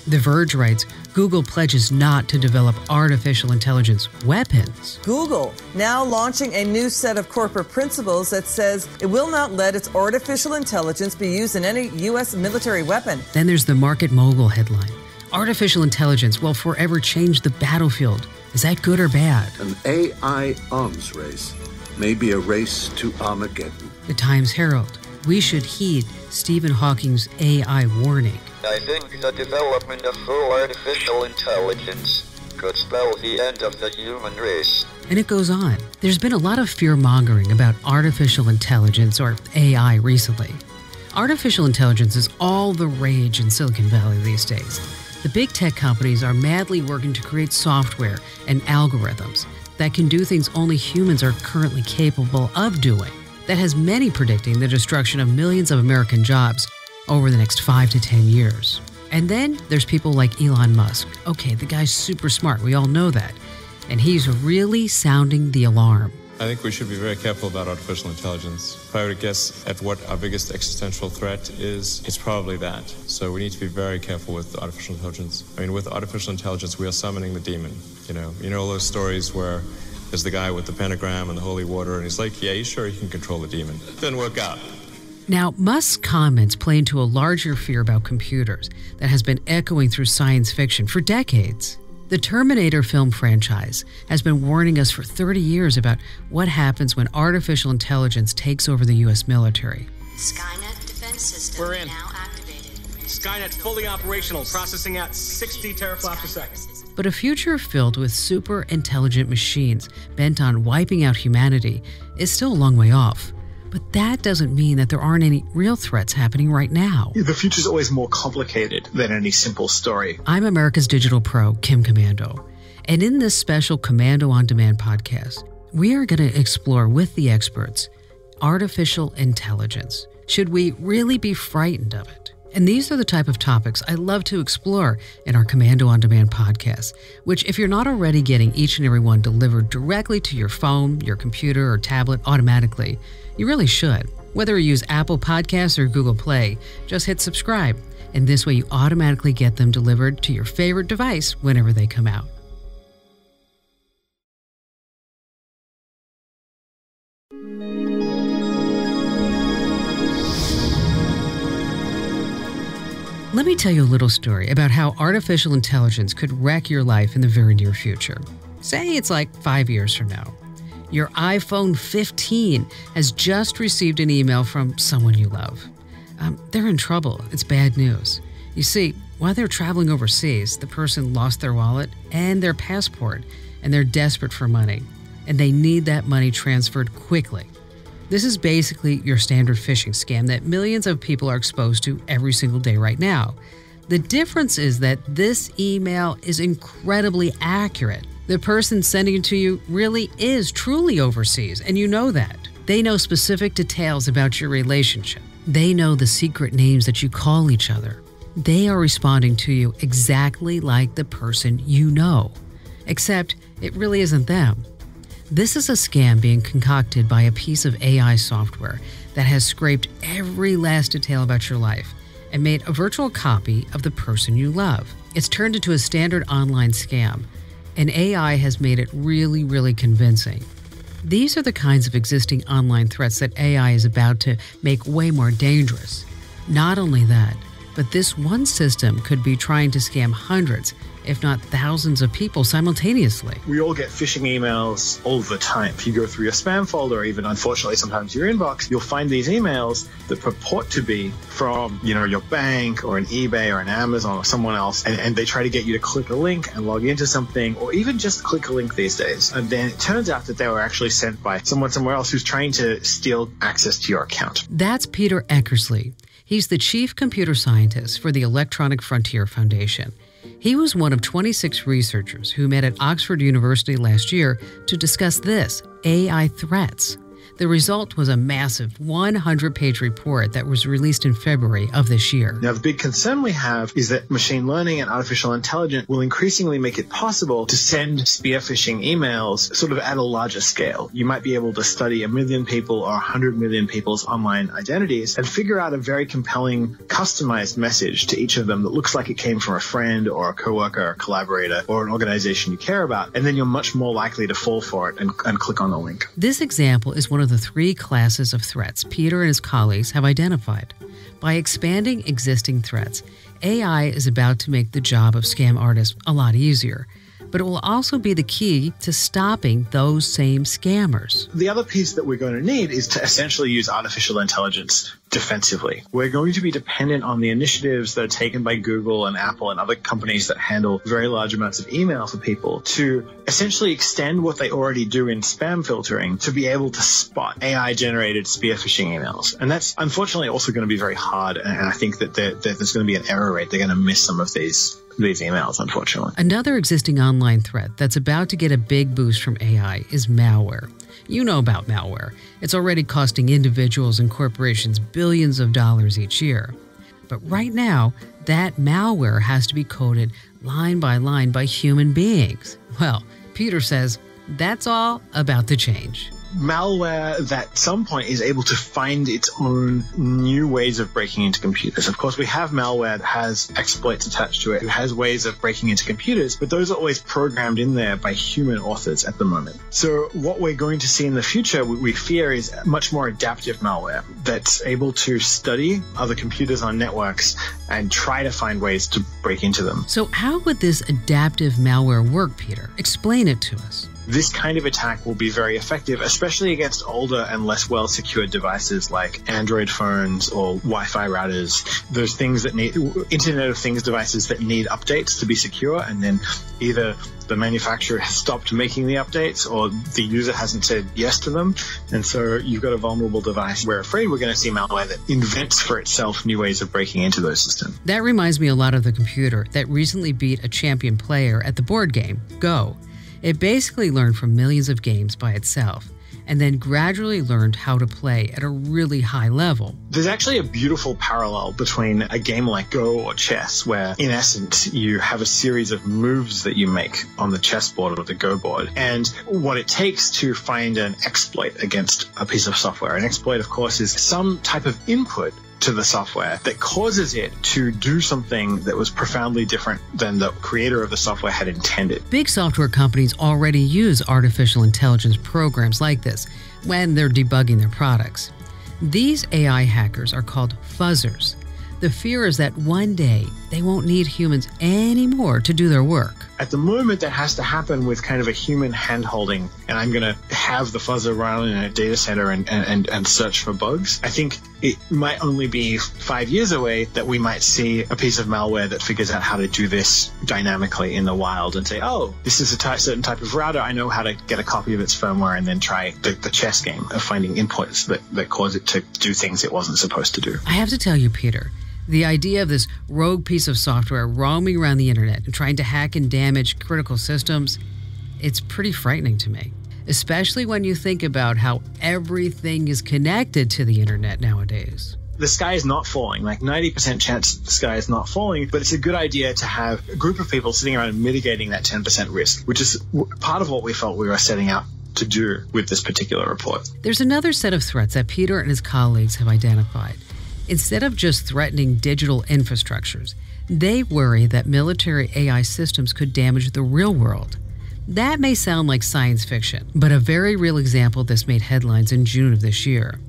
The Verge writes, Google pledges not to develop artificial intelligence weapons. Google now launching a new set of corporate principles that says it will not let its artificial intelligence be used in any U.S. military weapon. Then there's the Market Mogul headline. Artificial intelligence will forever change the battlefield. Is that good or bad? An AI arms race may be a race to Armageddon. The Times Herald. We should heed Stephen Hawking's AI warning. I think the development of full artificial intelligence could spell the end of the human race. And it goes on. There's been a lot of fear-mongering about artificial intelligence, or AI, recently. Artificial intelligence is all the rage in Silicon Valley these days. The big tech companies are madly working to create software and algorithms that can do things only humans are currently capable of doing. That has many predicting the destruction of millions of American jobs over the next 5 to 10 years. And then there's people like Elon Musk. Okay, the guy's super smart. We all know that. And he's really sounding the alarm. I think we should be very careful about artificial intelligence. If I were to guess at what our biggest existential threat is, it's probably that. So we need to be very careful with artificial intelligence. I mean, with artificial intelligence, we are summoning the demon. You know all those stories where there's the guy with the pentagram and the holy water, and he's like, yeah, you sure you can control the demon? Didn't work out. Now, Musk's comments play into a larger fear about computers that has been echoing through science fiction for decades. The Terminator film franchise has been warning us for 30 years about what happens when artificial intelligence takes over the U.S. military. Skynet defense system We're in. now activated. Skynet fully operational, processing at 60 teraflops a second. But a future filled with super intelligent machines bent on wiping out humanity is still a long way off. But that doesn't mean that there aren't any real threats happening right now. The future's always more complicated than any simple story. I'm America's digital pro, Kim Komando. And in this special Komando On Demand podcast, we are going to explore with the experts artificial intelligence. Should we really be frightened of it? And these are the type of topics I love to explore in our Komando On Demand podcast, which if you're not already getting each and every one delivered directly to your phone, your computer, or tablet automatically, you really should. Whether you use Apple Podcasts or Google Play, just hit subscribe. And this way you automatically get them delivered to your favorite device whenever they come out. Let me tell you a little story about how artificial intelligence could wreck your life in the very near future. Say it's like 5 years from now. Your iPhone 15 has just received an email from someone you love. They're in trouble. It's bad news. You see, while they're traveling overseas, the person lost their wallet and their passport, and they're desperate for money, and they need that money transferred quickly. This is basically your standard phishing scam that millions of people are exposed to every single day right now. The difference is that this email is incredibly accurate. The person sending it to you really is truly overseas, and you know that. They know specific details about your relationship. They know the secret names that you call each other. They are responding to you exactly like the person you know, except it really isn't them. This is a scam being concocted by a piece of AI software that has scraped every last detail about your life and made a virtual copy of the person you love. It's turned into a standard online scam, and AI has made it really, really convincing. These are the kinds of existing online threats that AI is about to make way more dangerous. Not only that, but this one system could be trying to scam hundreds, if not thousands of people simultaneously. We all get phishing emails all the time. If you go through your spam folder, or even unfortunately sometimes your inbox, you'll find these emails that purport to be from, your bank or an eBay or an Amazon or someone else, and they try to get you to click a link and log into something, or even just click a link these days. And then it turns out that they were actually sent by someone somewhere else who's trying to steal access to your account. That's Peter Eckersley. He's the chief computer scientist for the Electronic Frontier Foundation. He was one of 26 researchers who met at Oxford University last year to discuss this, AI threats. The result was a massive 100-page report that was released in February of this year. Now, the big concern we have is that machine learning and artificial intelligence will increasingly make it possible to send spear phishing emails sort of at a larger scale. You might be able to study 1 million people or 100 million people's online identities and figure out a very compelling, customized message to each of them that looks like it came from a friend or a coworker or a collaborator or an organization you care about, and then you're much more likely to fall for it and click on the link. This example is one of the 3 classes of threats Peter and his colleagues have identified. By expanding existing threats, AI is about to make the job of scam artists a lot easier, but it will also be the key to stopping those same scammers. The other piece that we're going to need is to essentially use artificial intelligence defensively. We're going to be dependent on the initiatives that are taken by Google and Apple and other companies that handle very large amounts of email for people to essentially extend what they already do in spam filtering to be able to spot AI-generated spear phishing emails. And that's unfortunately also going to be very hard, and I think that there's going to be an error rate. They're going to miss some of these emails, unfortunately. Another existing online threat that's about to get a big boost from AI is malware. You know about malware. It's already costing individuals and corporations billions of dollars each year. But right now, that malware has to be coded line by line by human beings. Well, Peter says that's all about to change. Malware that at some point is able to find its own new ways of breaking into computers. Of course, we have malware that has exploits attached to it. It has ways of breaking into computers, but those are always programmed in there by human authors at the moment. So what we're going to see in the future, we fear, is much more adaptive malware that's able to study other computers on networks and try to find ways to break into them. So how would this adaptive malware work, Peter? Explain it to us. This kind of attack will be very effective, especially against older and less well-secured devices like Android phones or Wi-Fi routers. Those things that need Internet of Things devices that need updates to be secure, and then either the manufacturer has stopped making the updates or the user hasn't said yes to them. And so you've got a vulnerable device. We're afraid we're going to see malware that invents for itself new ways of breaking into those systems. That reminds me a lot of the computer that recently beat a champion player at the board game, Go. It basically learned from millions of games by itself, and then gradually learned how to play at a really high level. There's actually a beautiful parallel between a game like Go or chess, where in essence you have a series of moves that you make on the chessboard or the Go board, and what it takes to find an exploit against a piece of software. An exploit, of course, is some type of input to the software that causes it to do something that was profoundly different than the creator of the software had intended. Big software companies already use artificial intelligence programs like this when they're debugging their products. These AI hackers are called fuzzers. The fear is that one day they won't need humans anymore to do their work. At the moment, that has to happen with kind of a human hand-holding, and I'm going to have the fuzzer run in a data center and search for bugs. I think it might only be 5 years away that we might see a piece of malware that figures out how to do this dynamically in the wild and say, oh, this is a certain type of router. I know how to get a copy of its firmware and then try the chess game of finding inputs that cause it to do things it wasn't supposed to do. I have to tell you, Peter, the idea of this rogue piece of software roaming around the internet and trying to hack and damage critical systems, it's pretty frightening to me, especially when you think about how everything is connected to the internet nowadays. The sky is not falling, like 90% chance the sky is not falling, but it's a good idea to have a group of people sitting around and mitigating that 10% risk, which is part of what we felt we were setting out to do with this particular report. There's another set of threats that Peter and his colleagues have identified. Instead of just threatening digital infrastructures, they worry that military AI systems could damage the real world. That may sound like science fiction, but a very real example of this made headlines in June of this year.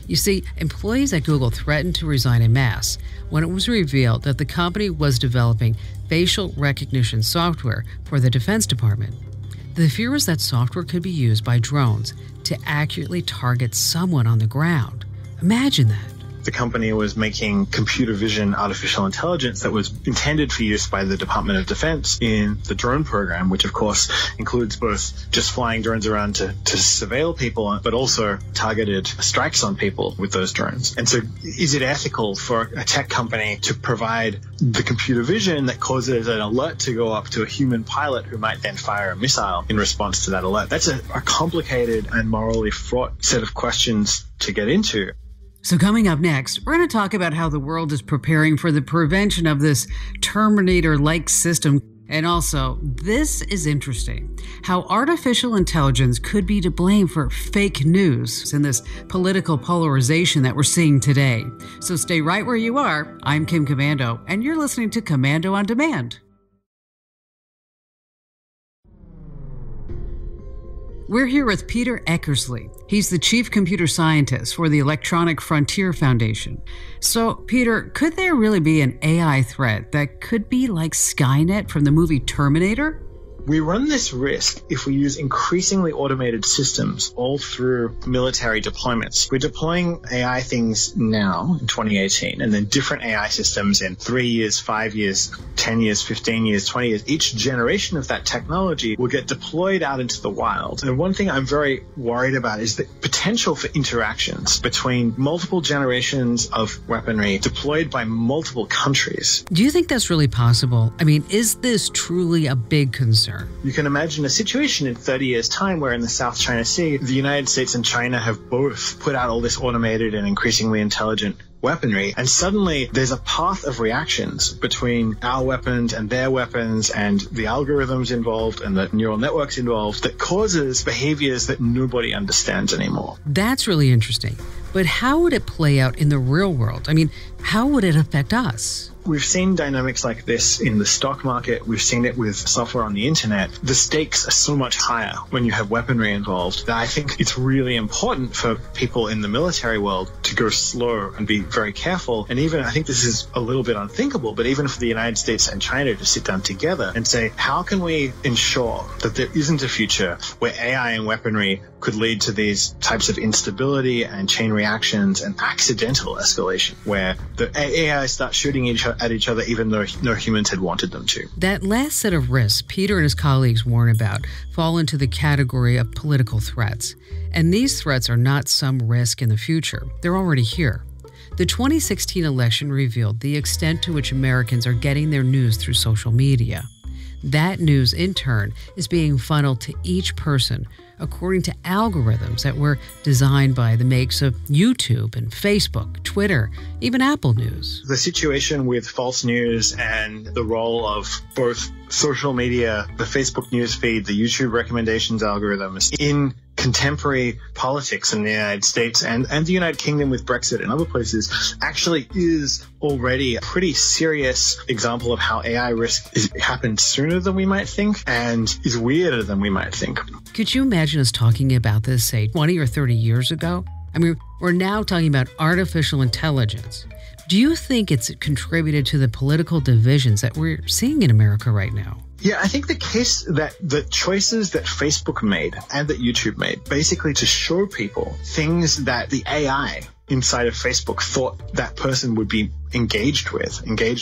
You see, employees at Google threatened to resign en masse when it was revealed that the company was developing facial recognition software for the Defense Department. The fear was that software could be used by drones to accurately target someone on the ground. Imagine that. the company was making computer vision artificial intelligence that was intended for use by the Department of Defense in the drone program, which of course includes both just flying drones around to surveil people, but also targeted strikes on people with those drones. And so is it ethical for a tech company to provide the computer vision that causes an alert to go up to a human pilot who might then fire a missile in response to that alert? That's a complicated and morally fraught set of questions to get into. So coming up next, we're going to talk about how the world is preparing for the prevention of this Terminator-like system. And also, this is interesting, how artificial intelligence could be to blame for fake news in this political polarization that we're seeing today. So stay right where you are. I'm Kim Komando, and you're listening to Komando on Demand. We're here with Peter Eckersley. He's the chief computer scientist for the Electronic Frontier Foundation. So, Peter, could there really be an AI threat that could be like Skynet from the movie Terminator? We run this risk if we use increasingly automated systems all through military deployments. We're deploying AI things now in 2018, and then different AI systems in 3 years, 5 years, 10 years, 15 years, 20 years. Each generation of that technology will get deployed out into the wild. And one thing I'm very worried about is the potential for interactions between multiple generations of weaponry deployed by multiple countries. Do you think that's really possible? I mean, is this truly a big concern? You can imagine a situation in 30 years' time where in the South China Sea, the United States and China have both put out all this automated and increasingly intelligent weaponry, and suddenly there's a path of reactions between our weapons and their weapons and the algorithms involved and the neural networks involved that causes behaviors that nobody understands anymore. That's really interesting. But how would it play out in the real world? I mean, how would it affect us? We've seen dynamics like this in the stock market. We've seen it with software on the internet. The stakes are so much higher when you have weaponry involved that I think it's really important for people in the military world to go slow and be very careful. And even, I think this is a little bit unthinkable, but even for the United States and China to sit down together and say, how can we ensure that there isn't a future where AI and weaponry could lead to these types of instability and chain reactions and accidental escalation where the AI starts shooting at each other even though no humans had wanted them to. That last set of risks Peter and his colleagues warn about fall into the category of political threats. And these threats are not some risk in the future. They're already here. The 2016 election revealed the extent to which Americans are getting their news through social media. That news, in turn, is being funneled to each person according to algorithms that were designed by the makes of YouTube and Facebook, Twitter, even Apple News. The situation with false news and the role of both social media, the Facebook news feed, the YouTube recommendations algorithms in contemporary politics in the United States and the United Kingdom with Brexit and other places actually is already a pretty serious example of how AI risk happens sooner than we might think and is weirder than we might think. Could you imagine us talking about this, say, 20 or 30 years ago? I mean, we're now talking about artificial intelligence. Do you think it's contributed to the political divisions that we're seeing in America right now? Yeah, I think the case that the choices that Facebook made and that YouTube made, basically to show people things that the AI inside of Facebook thought that person would be engaged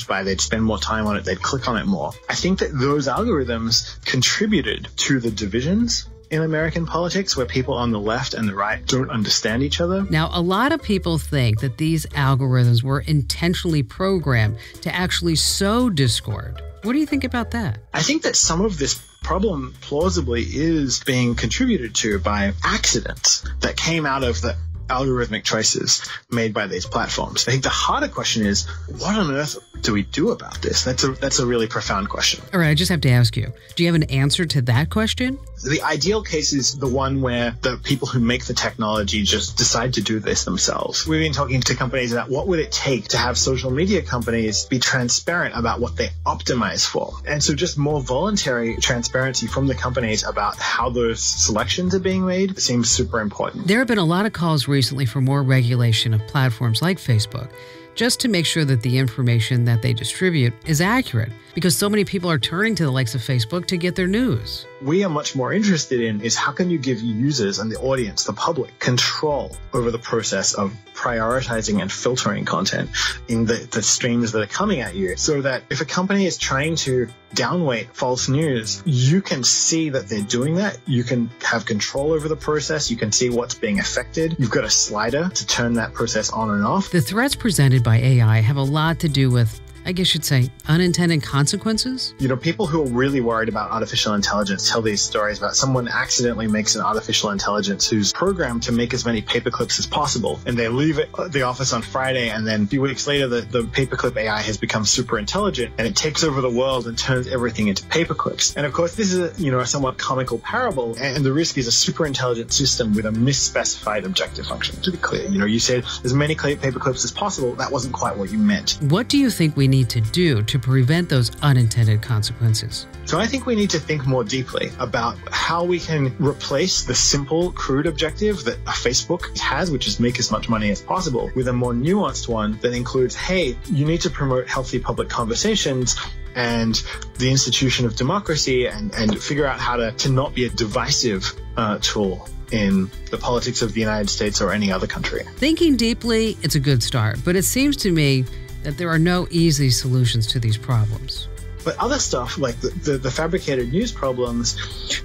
by, they'd spend more time on it, they'd click on it more. I think that those algorithms contributed to the divisions in American politics where people on the left and the right don't understand each other. Now, a lot of people think that these algorithms were intentionally programmed to actually sow discord. What do you think about that? I think that some of this problem plausibly is being contributed to by accidents that came out of the algorithmic choices made by these platforms. I think the harder question is, what on earth do we do about this? That's a really profound question. All right, I just have to ask you, do you have an answer to that question? The ideal case is the one where the people who make the technology just decide to do this themselves. We've been talking to companies about what would it take to have social media companies be transparent about what they optimize for. And so just more voluntary transparency from the companies about how those selections are being made seems super important. There have been a lot of calls recently for more regulation of platforms like Facebook, just to make sure that the information that they distribute is accurate, because so many people are turning to the likes of Facebook to get their news. we are much more interested in is how can you give users and the audience, the public, control over the process of prioritizing and filtering content in the streams that are coming at you, so that if a company is trying to downweight false news, you can see that they're doing that. You can have control over the process. You can see what's being affected. You've got a slider to turn that process on and off. The threats presented by AI have a lot to do with, I guess you'd say, unintended consequences? You know, people who are really worried about artificial intelligence tell these stories about someone accidentally makes an artificial intelligence who's programmed to make as many paperclips as possible. And they leave it at the office on Friday, and then a few weeks later, the paperclip AI has become super intelligent, and it takes over the world and turns everything into paperclips. And of course, this is a somewhat comical parable, and the risk is a super intelligent system with a misspecified objective function. To be clear, you said as many paperclips as possible. That wasn't quite what you meant. What do you think we need to do to prevent those unintended consequences? So I think we need to think more deeply about how we can replace the simple, crude objective that Facebook has, which is make as much money as possible, with a more nuanced one that includes, hey, you need to promote healthy public conversations and the institution of democracy, and figure out how to not be a divisive tool in the politics of the United States or any other country. Thinking deeply, it's a good start, but it seems to me that there are no easy solutions to these problems. But other stuff, like the fabricated news problems,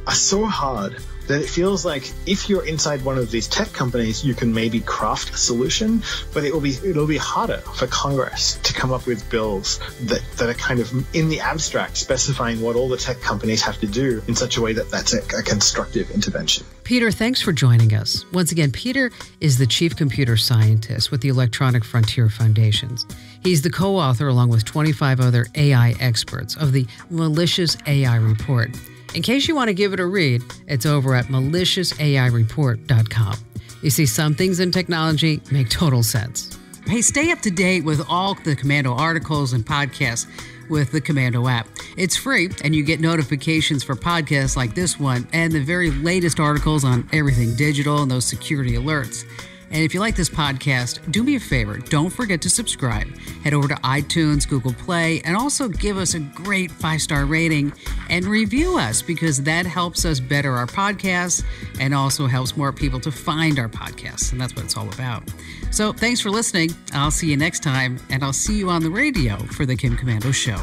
are so hard that it feels like if you're inside one of these tech companies, you can maybe craft a solution, but it'll be harder for Congress to come up with bills that are kind of in the abstract specifying what all the tech companies have to do in such a way that that's a constructive intervention. Peter, thanks for joining us. Once again, Peter is the chief computer scientist with the Electronic Frontier Foundations. He's the co-author, along with 25 other AI experts, of the Malicious AI Report. In case you want to give it a read, it's over at maliciousAIreport.com. You see, some things in technology make total sense. Hey, stay up to date with all the Komando articles and podcasts with the Komando app. It's free, and you get notifications for podcasts like this one and the very latest articles on everything digital and those security alerts. And if you like this podcast, do me a favor. Don't forget to subscribe. Head over to iTunes, Google Play, and also give us a great 5-star rating and review us, because that helps us better our podcasts and also helps more people to find our podcasts. And that's what it's all about. So thanks for listening. I'll see you next time, and I'll see you on the radio for the Kim Komando Show.